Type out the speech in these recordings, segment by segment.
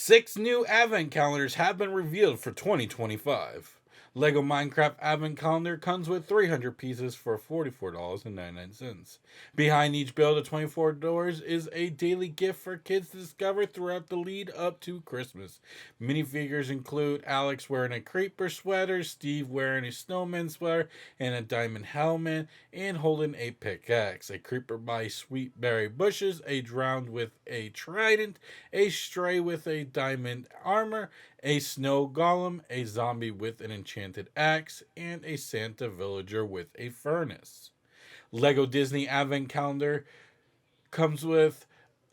6 new advent calendars have been revealed for 2025. Lego Minecraft Advent Calendar comes with 300 pieces for $44.99. Behind each build of 24 doors is a daily gift for kids to discover throughout the lead up to Christmas. Minifigures include Alex wearing a creeper sweater, Steve wearing a snowman sweater and a diamond helmet, and holding a pickaxe. A creeper by Sweet Berry Bushes, a drowned with a trident, a stray with a diamond armor, a snow golem, a zombie with an enchanted axe, and a Santa villager with a furnace. Lego Disney Advent Calendar comes with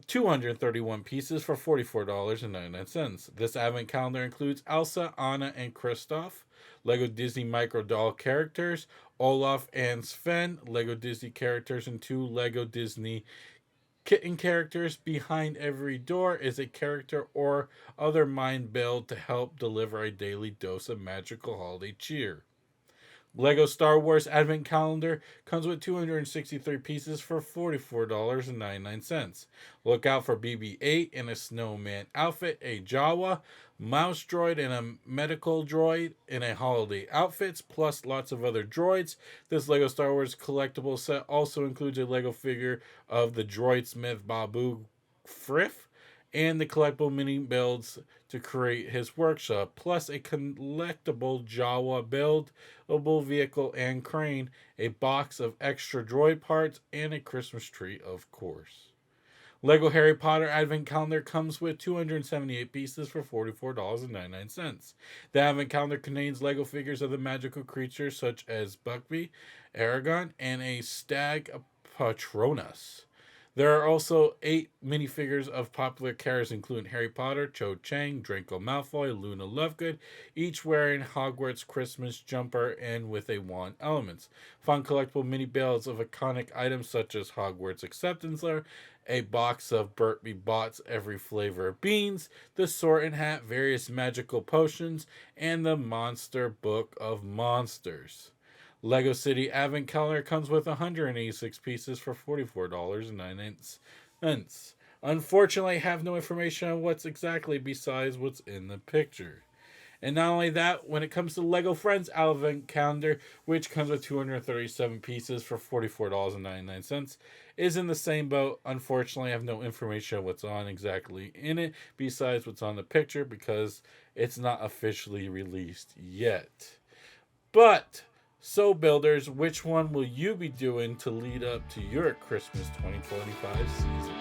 231 pieces for $44.99. This advent calendar includes Elsa, Anna, and Kristoff, Lego Disney Micro Doll characters, Olaf and Sven, Lego Disney characters, and 2 Lego Disney kitten characters. Behind every door is a character or other mind build to help deliver a daily dose of magical holiday cheer. Lego Star Wars Advent Calendar comes with 263 pieces for $44.99. Look out for BB 8 in a snowman outfit, a Jawa, mouse droid, and a medical droid in a holiday outfits, plus lots of other droids. This Lego Star Wars collectible set also includes a Lego figure of the droid smith Babu Friff and the collectible mini builds to create his workshop, plus a collectible Jawa buildable vehicle and crane, a box of extra droid parts, and a Christmas tree, of course. Lego Harry Potter Advent Calendar comes with 278 pieces for $44.99. The Advent Calendar contains Lego figures of the magical creatures such as Buckby, Aragon, and a stag Patronus. There are also 8 minifigures of popular characters, including Harry Potter, Cho Chang, Draco Malfoy, Luna Lovegood, each wearing Hogwarts Christmas jumper and with a wand elements. Fun collectible mini builds of iconic items such as Hogwarts Acceptance Letter, a box of Burtby Bots every flavor of beans, the Sword and Hat, various magical potions, and the Monster Book of Monsters. Lego City Advent Calendar comes with 186 pieces for $44.99. Unfortunately, I have no information on what's exactly besides what's in the picture. And not only that, when it comes to Lego Friends Advent Calendar, which comes with 237 pieces for $44.99, is in the same boat. Unfortunately, I have no information on what's on exactly in it besides what's on the picture because it's not officially released yet. But so, builders, which one will you be doing to lead up to your Christmas 2025 season?